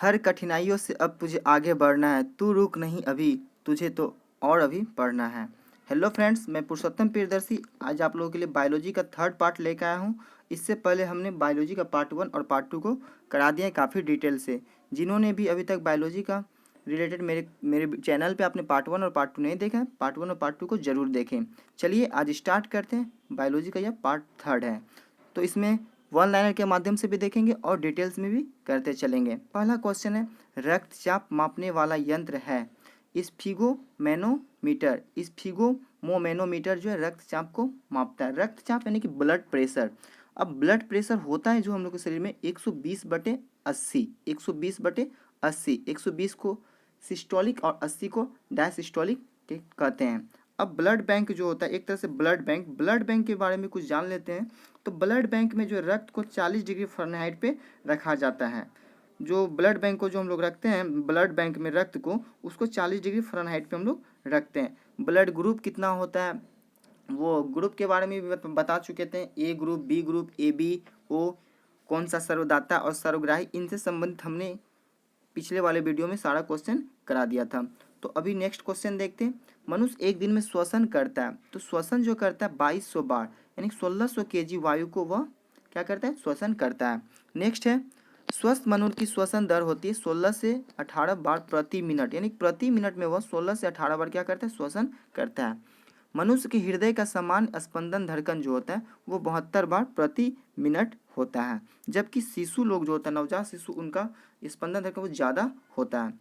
हर कठिनाइयों से अब तुझे आगे बढ़ना है, तू रुक नहीं अभी, तुझे तो और अभी पढ़ना है। हेलो फ्रेंड्स, मैं पुरुषोत्तम प्रियदर्शी आज आप लोगों के लिए बायोलॉजी का थर्ड पार्ट लेकर आया हूँ। इससे पहले हमने बायोलॉजी का पार्ट 1 और पार्ट 2 को करा दिया है काफ़ी डिटेल से। जिन्होंने भी अभी तक बायोलॉजी का रिलेटेड मेरे मेरे चैनल पे आपने पार्ट 1 और पार्ट 2 नहीं देखा है, पार्ट 1 और पार्ट 2 को ज़रूर देखें। चलिए आज स्टार्ट करते हैं। बायोलॉजी का यह पार्ट थर्ड है, तो इसमें वन लाइनर के माध्यम से भी देखेंगे और डिटेल्स में भी करते चलेंगे। पहला क्वेश्चन है, रक्तचाप मापने वाला यंत्र है स्फिगोमैनोमीटर। स्फिगोमोमैनोमीटर जो है रक्तचाप को मापता है। रक्तचाप यानी कि ब्लड प्रेशर। अब ब्लड प्रेशर होता है जो हम लोग के शरीर में 120/80, 120/80, 120 को सिस्टोलिक और 80 को डायसिस्टोलिक कहते हैं। अब ब्लड बैंक जो होता है एक तरह से ब्लड बैंक के बारे में कुछ जान लेते हैं। तो ब्लड बैंक में जो रक्त को 40 डिग्री फ़ारेनहाइट पे रखा जाता है। जो ब्लड बैंक को जो हम लोग रखते हैं, ब्लड बैंक में रक्त को, उसको 40 डिग्री फ़ारेनहाइट पे हम लोग रखते हैं। ब्लड ग्रुप कितना होता है वो ग्रुप के बारे में भी बता चुके थे। A group, B group, A B O, कौन सा सर्वदाता और सर्वग्राही, इनसे संबंधित हमने पिछले वाले वीडियो में सारा क्वेश्चन करा दिया था। तो अभी नेक्स्ट क्वेश्चन देखते हैं। मनुष्य एक दिन में श्वसन करता है, तो श्वसन जो करता है 2200 बार यानी 1600 केजी वायु को वह क्या करता है, श्वसन करता है। नेक्स्ट है, स्वस्थ मनुष्य की श्वसन दर होती है 16 से 18 बार प्रति मिनट, यानी प्रति मिनट में वह 16 से 18 बार क्या करता है, श्वसन करता है। मनुष्य के हृदय का सामान्य स्पंदन धड़कन जो होता है वो 72 बार प्रति मिनट होता है, जबकि शिशु लोग जो होता है, नवजात शिशु, उनका स्पंदन धड़कन वो ज़्यादा होता है।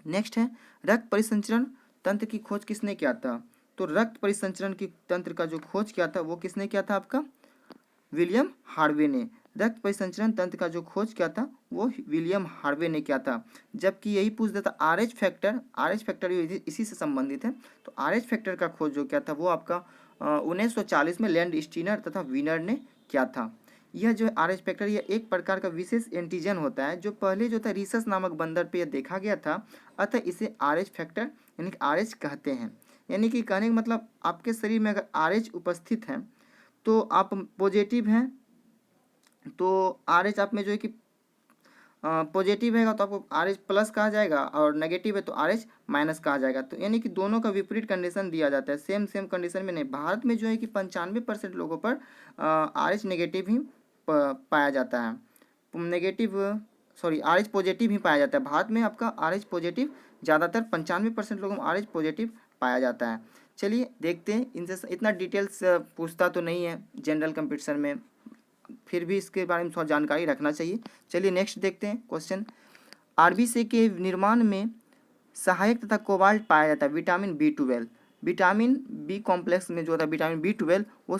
नेक्स्ट है, रक्त परिसंचरण तंत्र की खोज किसने किया था? तो रक्त परिसंचरण की तंत्र का जो खोज किया था वो किसने किया था? आपका विलियम हार्वे ने। रक्त परिसंचरण तंत्र का जो खोज किया था वो विलियम हार्वे ने किया था। जबकि यही पूछ देता RH फैक्टर, RH फैक्टर इसी से संबंधित है। तो RH फैक्टर का खोज जो किया था वो आपका 1940 में लैंड स्टीनर तथा वीनर ने किया था। यह जो RH फैक्टर यह एक प्रकार का विशेष एंटीजन होता है जो पहले जो था रिसस नामक बंदर पे यह देखा गया था, अतः इसे RH फैक्टर यानी कि RH कहते हैं। यानी कि कहने का मतलब आपके शरीर में अगर RH उपस्थित है तो आप पॉजिटिव हैं, तो RH आप में जो है कि पॉजिटिव है तो आपको RH प्लस कहा जाएगा, और नेगेटिव है तो RH माइनस कहा जाएगा। तो यानी कि दोनों का विपरीत कंडीशन दिया जाता है, सेम कंडीशन में नहीं। भारत में जो है कि 95% लोगों पर RH नेगेटिव ही पाया जाता है, RH पॉजिटिव ही पाया जाता है। भारत में आपका RH पॉजिटिव ज़्यादातर 95% लोगों में RH पॉजिटिव पाया जाता है। चलिए देखते हैं, इनसे इतना डिटेल्स पूछता तो नहीं है जनरल कंपटीशन में, फिर भी इसके बारे में थोड़ा जानकारी रखना चाहिए। चलिए नेक्स्ट देखते हैं क्वेश्चन। RBC के निर्माण में सहायक तथा कोबाल्ट पाया जाता है vitamin B12। Vitamin B complex में जो होता है विटामिन B12 वो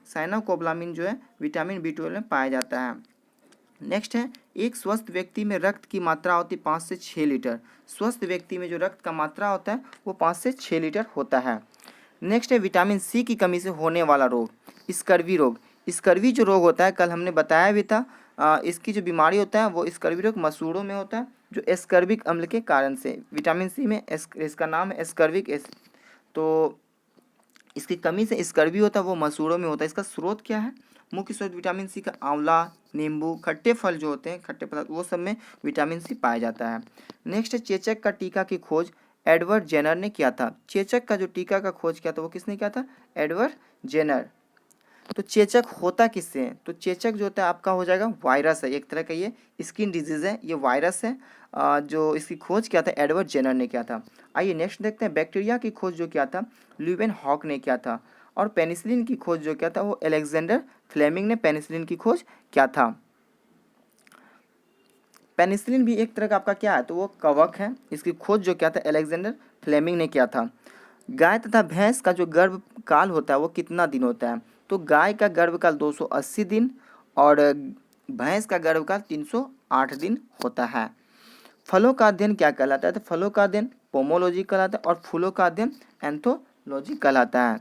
साइनोकोबालामिन जो है विटामिन B12 में पाया जाता है। नेक्स्ट है, एक स्वस्थ व्यक्ति में रक्त की मात्रा होती है 5 से 6 लीटर। स्वस्थ व्यक्ति में जो रक्त का मात्रा होता है वो 5 से 6 लीटर होता है। नेक्स्ट है, विटामिन C की कमी से होने वाला रोग, स्कर्वी रोग। स्कर्वी जो रोग होता है कल हमने बताया भी था, इसकी जो बीमारी होता है वो स्कर्वी रोग मसूड़ों में होता है, जो एस्कर्बिक अम्ल के कारण से। विटामिन C में इसका नाम है एस्कर्बिक तो इसकी कमी से स्कर्वी होता है, वो मसूड़ों में होता है। इसका स्रोत क्या है? मुख्य स्रोत विटामिन C का आंवला, नींबू, खट्टे फल जो होते हैं, खट्टे पदार्थ, वो सब में विटामिन C पाया जाता है। नेक्स्ट है, चेचक का टीका की खोज एडवर्ड जेनर ने किया था। चेचक का जो टीका का खोज किया था वो किसने किया था? Edward Jenner. तो चेचक होता किससे है? तो चेचक जो होता है आपका हो जाएगा वायरस है, एक तरह का ये स्किन डिजीज है, ये वायरस है। जो इसकी खोज किया था एडवर्ड जेनर ने किया था। आइए नेक्स्ट देखते हैं, बैक्टीरिया की खोज जो किया था ल्यूवेन हॉक ने किया था, और पेनिसिलिन की खोज जो किया था वो अलेक्जेंडर फ्लेमिंग ने पेनिसिलिन की खोज किया था। पेनिसिलिन भी एक तरह का आपका क्या है? तो वो कवक है, इसकी खोज जो किया था अलेक्जेंडर फ्लेमिंग ने किया था। गाय तथा भैंस का जो गर्भकाल होता है वो कितना दिन होता है? तो गाय का गर्भकाल 280 दिन और भैंस का गर्भकाल 308 दिन होता है। फलों का अध्ययन क्या कहलाता है? तो फलों का अध्ययन पोमोलॉजी कहलाता है, और फूलों का अध्ययन एंथोलॉजी कहलाता है।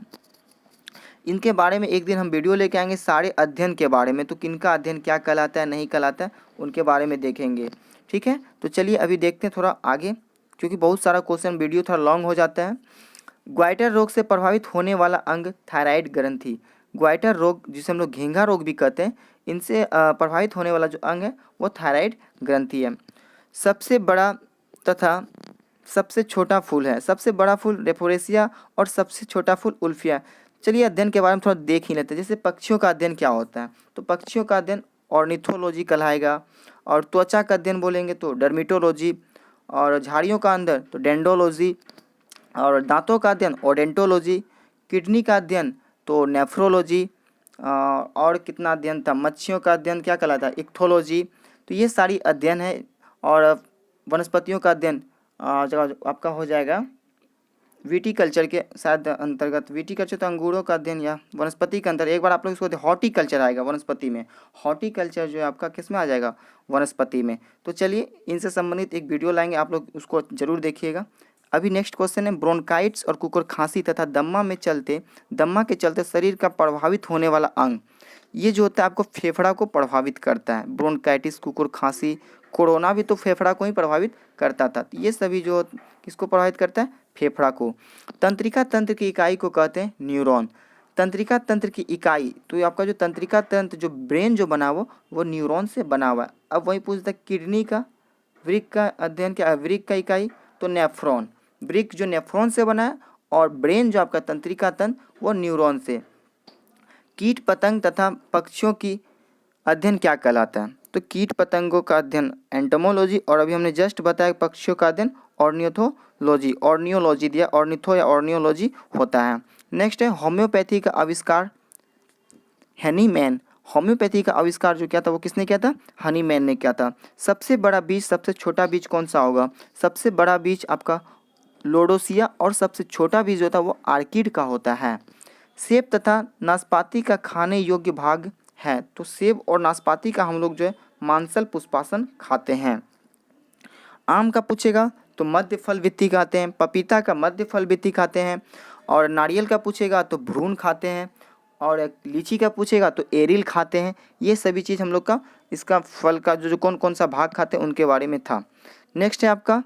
इनके बारे में एक दिन हम वीडियो लेके आएंगे सारे अध्ययन के बारे में, तो किनका अध्ययन क्या कहलाता है नहीं कहलाता है उनके बारे में देखेंगे। ठीक है, तो चलिए अभी देखते हैं थोड़ा आगे, क्योंकि बहुत सारा क्वेश्चन वीडियो थोड़ा लॉन्ग हो जाता है। ग्वाइटर रोग से प्रभावित होने वाला अंग थायराइड ग्रंथि। ग्वाइटर रोग जिसे हम लोग घेंघा रोग भी कहते हैं, इनसे प्रभावित होने वाला जो अंग है वो थायराइड ग्रंथि है। सबसे बड़ा तथा सबसे छोटा फूल है, सबसे बड़ा फूल रेफोरेसिया और सबसे छोटा फूल उल्फिया। चलिए अध्ययन के बारे में थोड़ा देख ही लेते हैं। जैसे पक्षियों का अध्ययन क्या होता है, तो पक्षियों का अध्ययन ऑर्निथोलॉजी कहलाएगा, और त्वचा का अध्ययन बोलेंगे तो डर्मिटोलॉजी, और झाड़ियों का अंदर तो डेंडोलॉजी, और दांतों का अध्ययन ओडेंटोलॉजी, किडनी का अध्ययन तो नेफ्रोलॉजी, और कितना अध्ययन था, मच्छियों का अध्ययन क्या कहलाता है, इक्थोलॉजी। तो ये सारी अध्ययन है। और वनस्पतियों का अध्ययन आपका हो जाएगा विटीकल्चर के शायद अंतर्गत। विटीकल्चर तो अंगूरों का अध्ययन या वनस्पति के अंदर, एक बार आप लोग इसको हॉर्टिकल्चर आएगा वनस्पति में। हॉर्टिकल्चर जो है आपका किस में आ जाएगा, वनस्पति में। तो चलिए इनसे संबंधित एक वीडियो लाएंगे, आप लोग उसको जरूर देखिएगा। अभी नेक्स्ट क्वेश्चन है, ब्रोंकाइटिस और कुकुर खांसी तथा दम्मा के चलते शरीर का प्रभावित होने वाला अंग, ये जो होता है आपको फेफड़ा को प्रभावित करता है। ब्रोंकाइटिस, कुकुर खांसी, कोरोना भी तो फेफड़ा को ही प्रभावित करता था। तो ये सभी जो किसको प्रभावित करता है, फेफड़ा को। तंत्रिका तंत्र की इकाई को कहते हैं न्यूरॉन। तंत्रिका तंत्र की इकाई, तो ये आपका जो तंत्रिका तंत्र जो ब्रेन जो बना वो न्यूरॉन से बना हुआ है। अब वही पूछता है किडनी का, वृक्क का अध्ययन क्या है, वृक्क का इकाई तो नेफ्रॉन। वृक्क जो नेफ्रॉन से बना है, और ब्रेन जो आपका तंत्रिका तंत्र वो न्यूरॉन से। कीट पतंग तथा पक्षियों की अध्ययन क्या कहलाता है, तो कीट पतंगों का अध्ययन एंटोमोलॉजी, और अभी हमने जस्ट बताया पक्षियों का अध्ययन ऑर्नियोथोलॉजी, ऑर्नियोलॉजी दिया, ऑर्निथो या ऑर्नियोलॉजी होता है। नेक्स्ट है होम्योपैथी का आविष्कार हैनीमैन। होम्योपैथी का आविष्कार जो किया था वो किसने किया था, हनीमैन ने किया था। सबसे बड़ा बीज सबसे छोटा बीज कौन सा होगा, सबसे बड़ा बीज आपका लोडोसिया, और सबसे छोटा बीज होता है वो आर्किड का होता है। सेब तथा नाशपाती का खाने योग्य भाग है, तो सेब और नाशपाती का हम लोग जो है मांसल पुष्पासन खाते हैं। आम का पूछेगा तो मध्य फल वित्ती खाते हैं, पपीता का मध्य फल वित्ती खाते हैं, और नारियल का पूछेगा तो भ्रूण खाते हैं, और लीची का पूछेगा तो एरिल खाते हैं। ये सभी चीज़ हम लोग का इसका फल का जो कौन कौन सा भाग खाते हैं उनके बारे में था। नेक्स्ट है आपका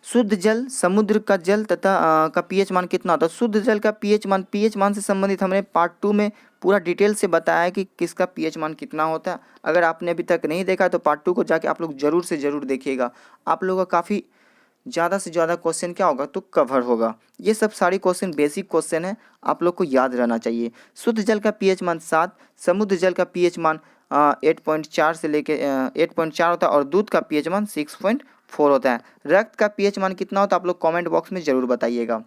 शुद्ध जल, समुद्र का जल तथा का पीएच मान कितना होता है। शुद्ध जल का पीएच मान से संबंधित हमने पार्ट 2 में पूरा डिटेल से बताया है कि किसका पीएच मान कितना होता है। अगर आपने अभी तक नहीं देखा तो पार्ट 2 को जाके आप लोग जरूर से जरूर देखिएगा। आप लोगों का काफ़ी ज़्यादा से ज़्यादा क्वेश्चन क्या होगा तो कवर होगा। ये सब सारी क्वेश्चन बेसिक क्वेश्चन है, आप लोग को याद रहना चाहिए। शुद्ध जल का पीएच मान 7, समुद्र जल का पीएच मान 8.4 से लेके 8.4 होता है, और दूध का पीएच मान 6.4 होता है। रक्त का पीएच मान कितना होता है आप लोग कमेंट बॉक्स में ज़रूर बताइएगा।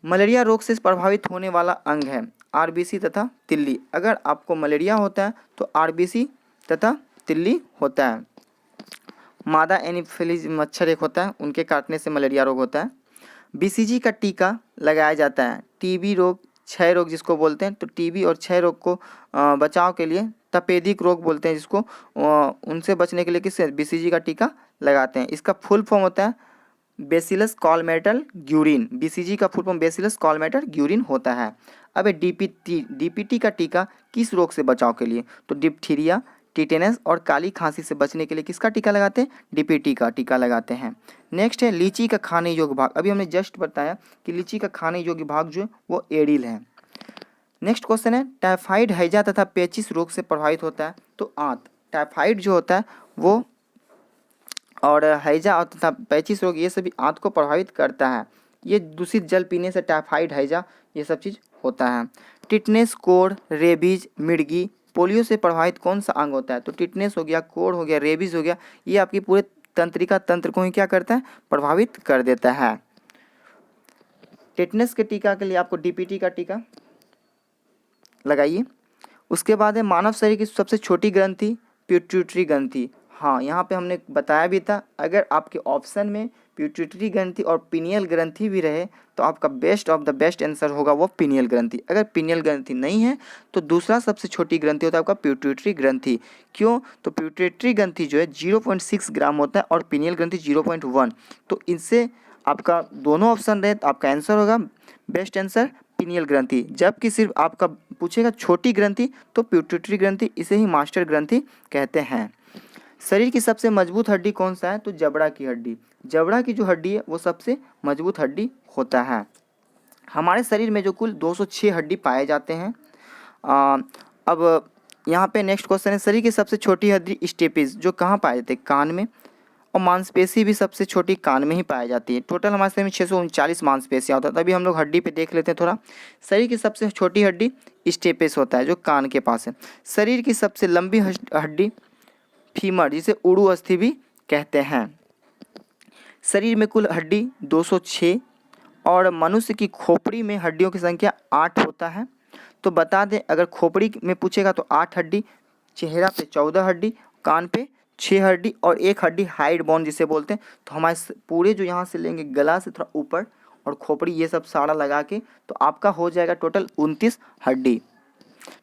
मलेरिया रोग से प्रभावित होने वाला अंग है आरबीसी तथा तिल्ली। अगर आपको मलेरिया होता है तो आरबीसी तथा तिल्ली होता है। मादा एनीफिलीज मच्छर एक होता है, उनके काटने से मलेरिया रोग होता है। बीसीजी का टीका लगाया जाता है टीबी रोग, क्षय रोग जिसको बोलते हैं, तो टीबी और क्षय रोग को बचाव के लिए तपेदिक रोग बोलते हैं जिसको, उनसे बचने के लिए किससे बीसीजी का टीका लगाते हैं। इसका फुल फॉर्म होता है बेसिलस कॉलमेटल ग्यूरिन। बीसीजी का फुल फॉर्म बेसिलस कॉलमेटल ग्यूरिन होता है। अब डीपीटी का टीका किस रोग से बचाव के लिए, तो डिप्थीरिया, टिटेनस और काली खांसी से बचने के लिए किसका टीका लगाते हैं, डीपीटी का टीका लगाते हैं। नेक्स्ट है लीची का खाने योग्य भाग। अभी हमने जस्ट बताया कि लीची का खाने योग्य भाग जो है वो एरिल है। नेक्स्ट क्वेश्चन है टाइफाइड, हैजा तथा पेचिस रोग से प्रभावित होता है तो आंत। टाइफाइड जो होता है वो, और हैजा और तथा पेचिस रोग ये सभी आंत को प्रभावित करता है। ये दूषित जल पीने से टाइफाइड, हैजा ये सब चीज़ होता है। टिटनेस, कोढ़, रेबीज, मिर्गी, पोलियो से प्रभावित कौन सा अंग होता है, तो टिटनेस हो गया, कोढ़ हो गया, रेबीज हो गया, ये आपकी पूरे तंत्रिका तंत्र को ही क्या करता है, प्रभावित कर देता है। टिटनेस के टीका के लिए आपको डीपीटी का टीका लगाइए। उसके बाद है मानव शरीर की सबसे छोटी ग्रंथि पिट्यूटरी ग्रंथि। हाँ, यहाँ पे हमने बताया भी था, अगर आपके ऑप्शन में पिट्यूटरी ग्रंथि और पिनियल ग्रंथि भी रहे तो आपका best of the best answer होगा वो पिनियल ग्रंथि। अगर पिनियल ग्रंथि नहीं है तो दूसरा सबसे छोटी ग्रंथि होता है आपका पिट्यूटरी ग्रंथि। क्यों, तो पिट्यूटरी ग्रंथि जो है 0.6 ग्राम होता है और पिनियल ग्रंथि 0.1। तो इनसे आपका दोनों ऑप्शन रहे तो आपका आंसर होगा बेस्ट आंसर पिनियल ग्रंथि। जबकि सिर्फ आपका पूछेगा छोटी ग्रंथि तो पिट्यूटरी ग्रंथि, इसे ही मास्टर ग्रंथि कहते हैं। शरीर की सबसे मजबूत हड्डी कौन सा है, तो जबड़ा की हड्डी। जबड़ा की जो हड्डी है वो सबसे मजबूत हड्डी होता है। हमारे शरीर में जो कुल 206 हड्डी पाए जाते हैं। अब यहाँ पे नेक्स्ट क्वेश्चन है, शरीर की सबसे छोटी हड्डी स्टेपिस जो कहाँ पाए जाते हैं? कान में। और मांसपेशी भी सबसे छोटी कान में ही पाई जाती है। टोटल हमारे शरीर में 639 मांसपेशियाँ होता है। तभी हम लोग हड्डी पे देख लेते हैं थोड़ा। शरीर की सबसे छोटी हड्डी स्टेपिस होता है जो कान के पास है। शरीर की सबसे लंबी हड्डी फीमर, जिसे उड़ू अस्थि भी कहते हैं। शरीर में कुल हड्डी 206 और मनुष्य की खोपड़ी में हड्डियों की संख्या 8 होता है। तो बता दें, अगर खोपड़ी में पूछेगा तो 8 हड्डी, चेहरा पे 14 हड्डी, कान पे 6 हड्डी और 1 हड्डी हाइड बोन जिसे बोलते हैं। तो हमारे पूरे जो यहाँ से लेंगे गला से थोड़ा ऊपर और खोपड़ी, ये सब सारा लगा के तो आपका हो जाएगा टोटल 29 हड्डी।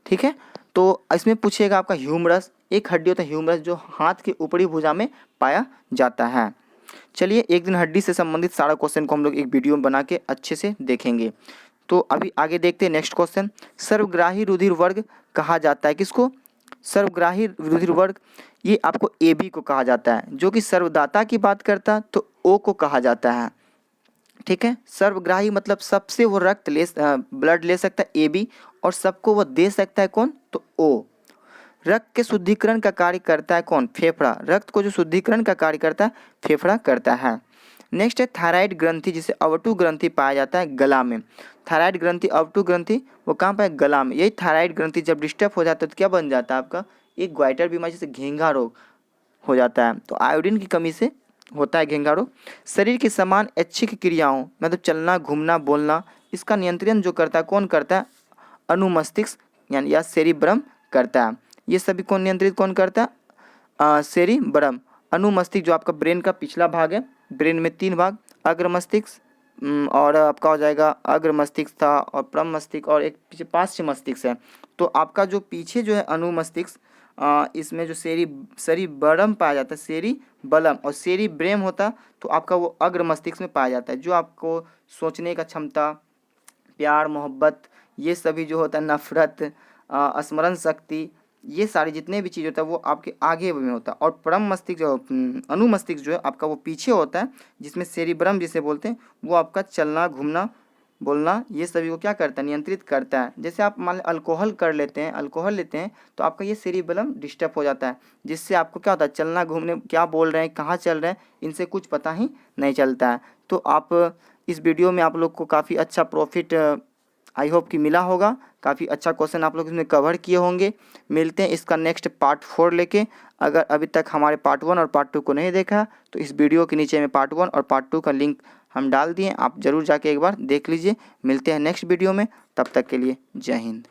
ठीक है। तो इसमें पूछेगा आपका ह्यूमरस, एक हड्डी होता है ह्यूमरस जो हाथ के ऊपरी भुजा में पाया जाता है। चलिए एक दिन हड्डी से संबंधित सारा क्वेश्चन को हम लोग एक वीडियो में बना के अच्छे से देखेंगे। तो अभी आगे देखते हैं नेक्स्ट क्वेश्चन। सर्वग्राही रुधिर वर्ग कहा जाता है किसको? सर्वग्राही रुधिर वर्ग, ये आपको AB को कहा जाता है। जो कि सर्वदाता की बात करता है तो O को कहा जाता है। ठीक है। सर्वग्राही मतलब सबसे वो रक्त ब्लड ले सकता है AB, और सबको वो दे सकता है कौन? तो O। रक्त के शुद्धिकरण का कार्य करता है कौन? फेफड़ा। रक्त को जो शुद्धिकरण का कार्य करता है फेफड़ा करता है। नेक्स्ट है थायराइड ग्रंथि, जिसे अवटु ग्रंथि पाया जाता है गला में। थायराइड ग्रंथि, अवटु ग्रंथि वो कहाँ पर है? गला में। यही थायराइड ग्रंथि जब डिस्टर्ब हो जाता है तो क्या बन जाता है आपका? एक ग्वाइटर बीमारी जैसे घेंघा रोग हो जाता है। तो आयोडीन की कमी से होता है घेंघा रोग। शरीर की समान ऐच्छिक क्रियाओं मतलब चलना, घूमना, बोलना, इसका नियंत्रण जो करता है कौन करता है? अनुमस्तिष्क यानी या सेरिब्रम करता है। ये सभी कौन नियंत्रित कौन करता है? सेरिब्रम। अनुमस्तिष्क जो आपका ब्रेन का पिछला भाग है। ब्रेन में 3 भाग, अग्र मस्तिष्क और आपका हो जाएगा अग्र मस्तिष्क था, और परम मस्तिष्क, और एक पीछे पार्श्व मस्तिष्क है। तो आपका जो पीछे जो है अनुमस्तिष्क, इसमें जो सेरिब्रम पाया जाता है, सेरिबलम, और सेरिब्रेम होता तो आपका वो अग्र मस्तिष्क में पाया जाता है, जो आपको सोचने का क्षमता, प्यार, मोहब्बत, ये सभी जो होता है, नफरत, स्मरण शक्ति, ये सारी जितने भी चीज़ होता है वो आपके आगे में होता है। और परम मस्तिष्क जो अनुमस्तिष्क जो है आपका वो पीछे होता है, जिसमें सेरिब्रम जिसे बोलते हैं वो आपका चलना, घूमना, बोलना, ये सभी को क्या करता है? नियंत्रित करता है। जैसे आप मान लें अल्कोहल अल्कोहल लेते हैं तो आपका ये सेरिब्रम डिस्टर्ब हो जाता है, जिससे आपको क्या होता है? चलना, घूमने, क्या बोल रहे हैं, कहाँ चल रहे हैं, इनसे कुछ पता ही नहीं चलता है। तो आप इस वीडियो में आप लोग को काफ़ी अच्छा प्रॉफिट आई होप कि मिला होगा। काफ़ी अच्छा क्वेश्चन आप लोग इसमें कवर किए होंगे। मिलते हैं इसका नेक्स्ट पार्ट 4 लेके। अगर अभी तक हमारे पार्ट 1 और पार्ट 2 को नहीं देखा तो इस वीडियो के नीचे में पार्ट 1 और पार्ट 2 का लिंक हम डाल दिए, आप ज़रूर जाके एक बार देख लीजिए। मिलते हैं नेक्स्ट वीडियो में, तब तक के लिए जय हिंद।